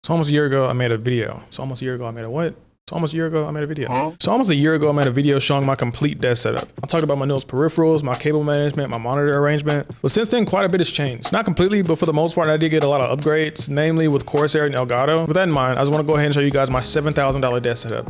So almost a year ago, I made a video. So almost a year ago, I made a what? So almost a year ago, I made a video. So almost a year ago, I made a video showing my complete desk setup. I talked about my newest peripherals, my cable management, my monitor arrangement. But since then, quite a bit has changed. Not completely, but for the most part, I did get a lot of upgrades, namely with Corsair and Elgato. With that in mind, I just want to go ahead and show you guys my $7,000 desk setup.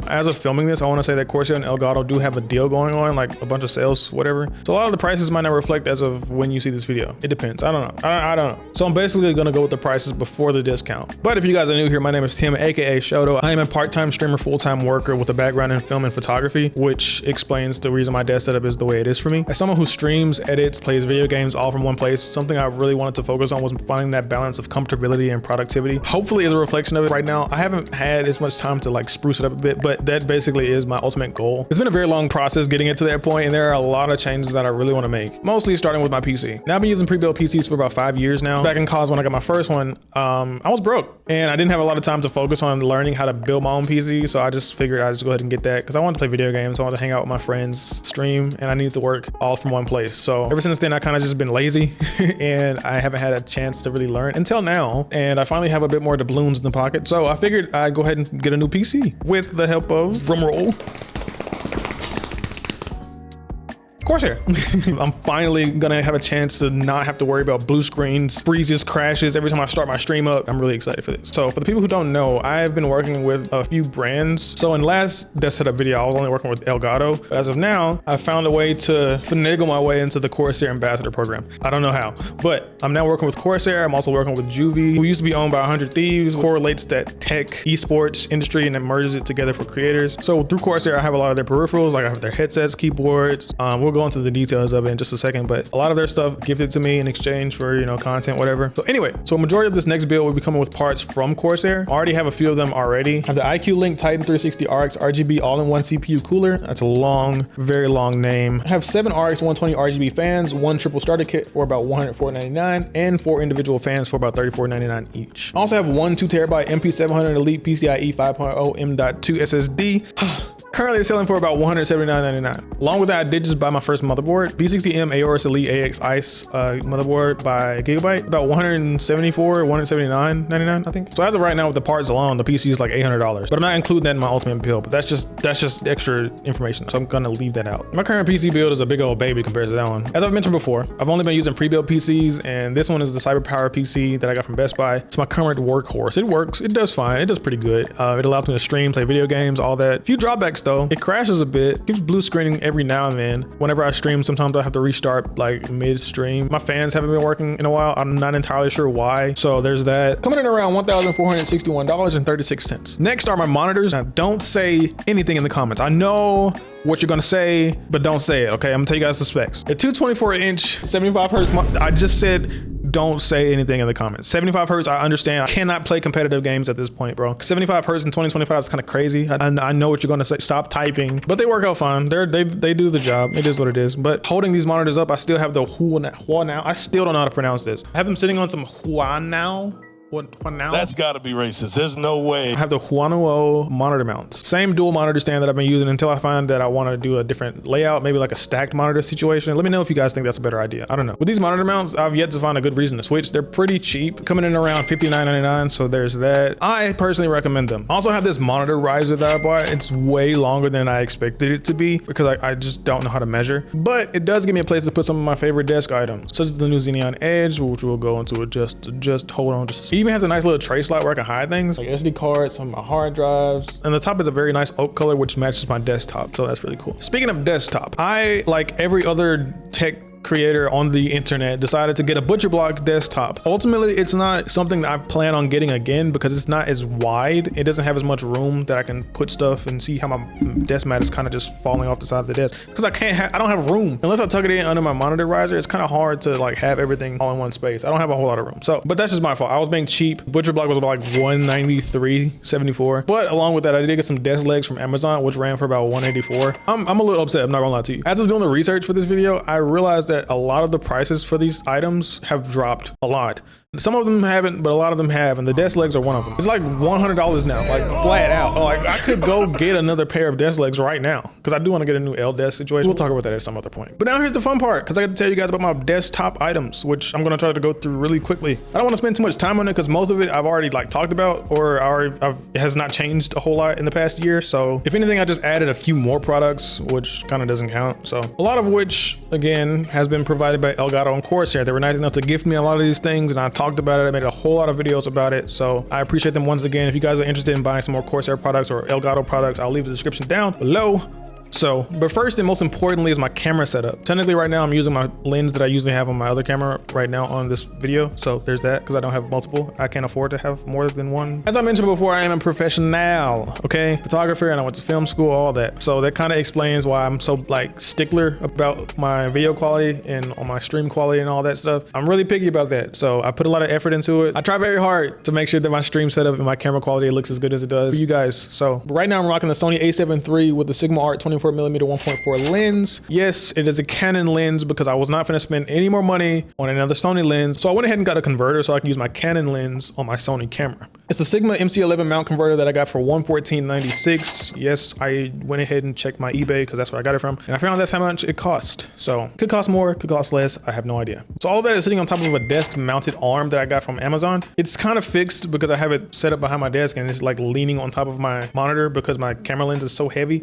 As of filming this, I want to say that Corsair and Elgato do have a deal going on, like a bunch of sales, whatever. So a lot of the prices might not reflect as of when you see this video. It depends. I don't know. I don't know. So I'm basically going to go with the prices before the discount. But if you guys are new here, my name is Tim, aka SHOTOU. I am a part-time streamer, full-time worker with a background in film and photography, which explains the reason my desk setup is the way it is for me. As someone who streams, edits, plays video games all from one place, something I really wanted to focus on was finding that balance of comfortability and productivity. Hopefully, as a reflection of it right now, I haven't had as much time to like spruce it up a bit, but that basically is my ultimate goal. It's been a very long process getting it to that point, and there are a lot of changes that I really want to make, mostly starting with my PC. Now I've been using pre-built PCs for about 5 years now. Back in college when I got my first one, I was broke and I didn't have a lot of time to focus on learning how to build my own PC, so I just figured I'd just go ahead and get that because I wanted to play video games, I wanted to hang out with my friends, stream, and I needed to work all from one place. So ever since then, I kind of just been lazy and I haven't had a chance to really learn until now, and I finally have a bit more doubloons in the pocket, so I figured I'd go ahead and get a new PC with the help of drumroll, Corsair. I'm finally gonna have a chance to not have to worry about blue screens, freezes, crashes every time I start my stream up. I'm really excited for this. So for the people who don't know, I've been working with a few brands. So in last desk setup video, I was only working with Elgato. But as of now, I found a way to finagle my way into the Corsair ambassador program. I don't know how, but I'm now working with Corsair. I'm also working with Juvie, who used to be owned by 100 Thieves, correlates that tech esports industry and then merges it together for creators. So through Corsair, I have a lot of their peripherals, like I have their headsets, keyboards. We'll go into the details of it in just a second, but a lot of their stuff gifted to me in exchange for, you know, content, whatever. So anyway, so a majority of this next build will be coming with parts from Corsair. I already have a few of them already. I have the IQ Link Titan 360 RX RGB all-in-one CPU cooler. That's a long, very long name. I have 7 RX 120 RGB fans, 1 triple starter kit for about $104.99, and 4 individual fans for about $34.99 each. I also have 1 2TB MP700 Elite PCIe 5.0 M.2 SSD. Currently selling for about $179.99. Along with that, I did just buy my first motherboard, B60M Aorus Elite AX Ice motherboard by Gigabyte, about $179.99, I think. So as of right now, with the parts alone, the PC is like $800, but I'm not including that in my ultimate build. But that's just extra information, so I'm gonna leave that out. My current PC build is a big old baby compared to that one. As I've mentioned before, I've only been using pre-built PCs, and this one is the CyberPower PC that I got from Best Buy. It's my current workhorse. It works. It does fine. It does pretty good. It allows me to stream, play video games, all that. A few drawbacks though. It crashes a bit, keeps blue screening every now and then. Whenever I stream, sometimes I have to restart like mid-stream. My fans haven't been working in a while. I'm not entirely sure why. So there's that. Coming in around $1,461.36. Next are my monitors. Now don't say anything in the comments. I know what you're gonna say, but don't say it, okay? I'm gonna tell you guys the specs. A 224-inch 75 hertz, I just said, don't say anything in the comments. 75 hertz, I understand. I cannot play competitive games at this point, bro. 75 hertz in 2025 is kind of crazy. I know what you're gonna say. Stop typing, but they work out fine. They do the job. It is what it is. But holding these monitors up, I still have the Huanao. I still don't know how to pronounce this. I have them sitting on some Huanao. Now? That's gotta be racist. There's no way. I have the Huanao monitor mounts. Same dual monitor stand that I've been using until I find that I want to do a different layout, maybe like a stacked monitor situation. Let me know if you guys think that's a better idea. I don't know. With these monitor mounts, I've yet to find a good reason to switch. They're pretty cheap, coming in around $59.99, so there's that. I personally recommend them. I also have this monitor riser that I bought. It's way longer than I expected it to be because I just don't know how to measure, but it does give me a place to put some of my favorite desk items, such as the new Xeneon Edge, which we'll go into it just hold on just a second. Even has a nice little tray slot where I can hide things like SD cards, some of my hard drives, and the top is a very nice oak color which matches my desktop, so that's really cool. Speaking of desktop, I, like every other tech creator on the internet, decided to get a butcher block desktop. Ultimately, it's not something that I plan on getting again because it's not as wide. It doesn't have as much room that I can put stuff and see how my desk mat is kind of just falling off the side of the desk because I don't have room. Unless I tuck it in under my monitor riser, it's kind of hard to like have everything all in one space. I don't have a whole lot of room. So, but that's just my fault. I was being cheap. Butcher block was about like $193.74. But along with that, I did get some desk legs from Amazon, which ran for about $184. I'm a little upset, I'm not gonna lie to you. As I was doing the research for this video, I realized that a lot of the prices for these items have dropped a lot. Some of them haven't, but a lot of them have, and the desk legs are one of them. It's like $100 now, like flat out. Like I could go get another pair of desk legs right now because I do want to get a new L desk situation. We'll talk about that at some other point. But now here's the fun part, because I got to tell you guys about my desktop items, which I'm going to try to go through really quickly. I don't want to spend too much time on it because most of it I've already like talked about, or it has not changed a whole lot in the past year. So if anything, I just added a few more products, which kind of doesn't count. So a lot of which, again, has been provided by Elgato and Corsair. They were nice enough to gift me a lot of these things, and I talked about it. I made a whole lot of videos about it, so I appreciate them once again. If you guys are interested in buying some more Corsair products or Elgato products, I'll leave the description down below. So, but first and most importantly is my camera setup. Technically right now I'm using my lens that I usually have on my other camera right now on this video. So there's that, because I don't have multiple. I can't afford to have more than one. As I mentioned before, I am a professional, okay? Photographer, and I went to film school, all that. So that kind of explains why I'm so like stickler about my video quality and on my stream quality and all that stuff. I'm really picky about that. So I put a lot of effort into it. I try very hard to make sure that my stream setup and my camera quality looks as good as it does for you guys. So right now I'm rocking the Sony a7 III with the Sigma Art 24mm 1.4 lens. Yes, it is a Canon lens because I was not going to spend any more money on another Sony lens. So I went ahead and got a converter so I can use my Canon lens on my Sony camera. It's a Sigma MC11 mount converter that I got for $114.96. Yes, I went ahead and checked my eBay because that's where I got it from. And I found that's how much it cost. So it could cost more, could cost less. I have no idea. So all of that is sitting on top of a desk mounted arm that I got from Amazon. It's kind of fixed because I have it set up behind my desk and it's like leaning on top of my monitor because my camera lens is so heavy.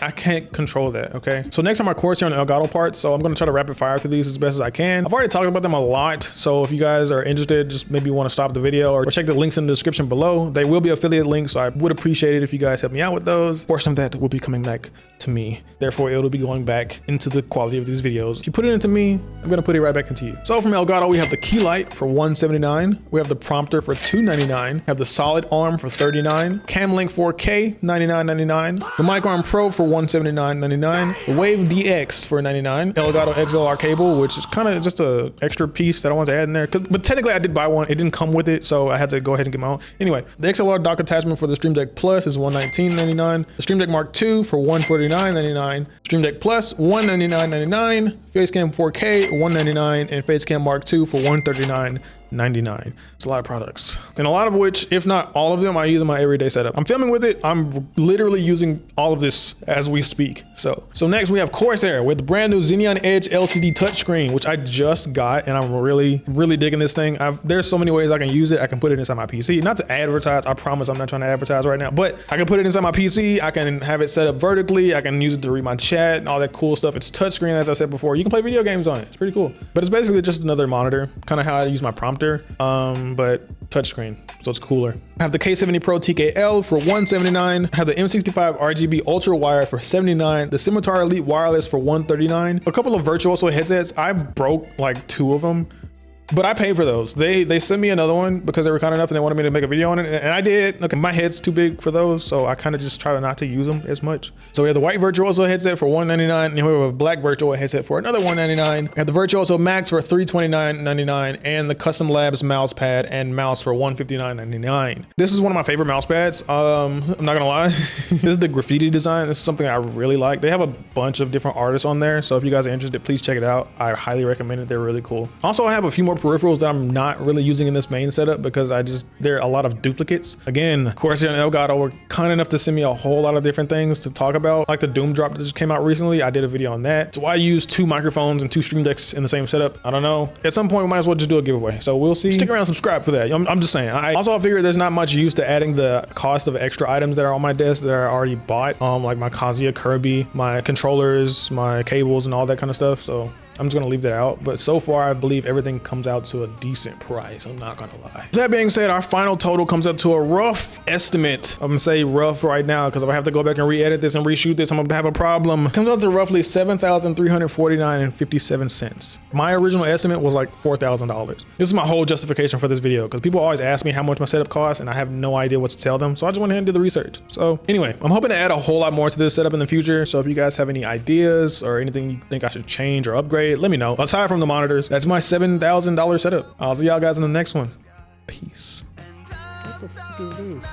I can't control that, okay? So next are my Corsair and Elgato parts. So I'm gonna try to rapid fire through these as best as I can. I've already talked about them a lot. So if you guys are interested, just maybe want to stop the video or check the links in the description below. They will be affiliate links, so I would appreciate it if you guys help me out with those. A portion of that will be coming back to me. Therefore, it'll be going back into the quality of these videos. If you put it into me, I'm gonna put it right back into you. So from Elgato, we have the key light for $179. We have the prompter for $299. We have the solid arm for $39. Cam Link 4K, $99.99. The mic arm pro for $179.99. The Wave DX for $99. Elgato XLR cable, which is kind of just a extra piece that I wanted to add in there. But technically I did buy one. It didn't come with it, so I had to go ahead and get my own. Anyway, the XLR Dock attachment for the Stream Deck Plus is $119.99. The Stream Deck Mark II for $149.99. Stream Deck Plus, $199.99. Facecam 4K, $199, and Facecam Mark II for $139.99. It's a lot of products, and a lot of which, if not all of them, I use in my everyday setup. I'm filming with it. I'm literally using all of this as we speak. So next we have Corsair with the brand new Xeneon Edge LCD touchscreen, which I just got, and I'm really digging this thing. There's so many ways I can use it. I can put it inside my PC. Not to advertise. I promise I'm not trying to advertise right now, but I can put it inside my PC. I can have it set up vertically. I can use it to read my chat and all that cool stuff. It's touchscreen, as I said before. You can play video games on it. It's pretty cool. But it's basically just another monitor, kind of how I use my prompter. But touchscreen, so it's cooler. I have the K70 Pro TKL for $179. I have the M85 RGB Ultra Wired for $79. The Scimitar Elite Wireless for $139. A couple of Virtuoso headsets. I broke like 2 of them, but I paid for those. They sent me another one because they were kind enough and they wanted me to make a video on it, and I did. Okay, my head's too big for those, so I kind of just try not to use them as much. So we have the white Virtuoso headset for $199, and we have a black Virtuoso headset for another $199. We have the Virtuoso MAX for $329.99, and the Custom Labs Mousepad and mouse for $159.99. This is one of my favorite mouse pads. I'm not gonna lie. This is the graffiti design. This is something I really like. They have a bunch of different artists on there, so if you guys are interested, please check it out. I highly recommend it. They're really cool. Also, I have a few more peripherals that I'm not really using in this main setup because there are a lot of duplicates. Again, Corsair and Elgato were kind enough to send me a whole lot of different things to talk about, like the Doom drop that just came out recently. I did a video on that. So I use 2 microphones and 2 Stream Decks in the same setup. I don't know. At some point, we might as well just do a giveaway. So we'll see. Stick around, subscribe for that. I'm just saying. I also figured there's not much use to adding the cost of extra items that are on my desk that I already bought, like my Kazuya Kirby, my controllers, my cables, and all that kind of stuff. So I'm just gonna leave that out, but so far I believe everything comes out to a decent price. I'm not gonna lie. That being said, our final total comes up to a rough estimate. I'm gonna say rough right now because if I have to go back and re-edit this and reshoot this, I'm gonna have a problem. It comes out to roughly $7,349.57. My original estimate was like $4,000. This is my whole justification for this video because people always ask me how much my setup costs and I have no idea what to tell them. So I just went ahead and did the research. So anyway, I'm hoping to add a whole lot more to this setup in the future. So if you guys have any ideas or anything you think I should change or upgrade, let me know. Aside from the monitors, that's my $7,000 setup. I'll see y'all guys in the next one. Peace. What the fuck is this?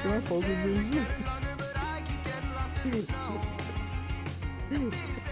Can I focus this?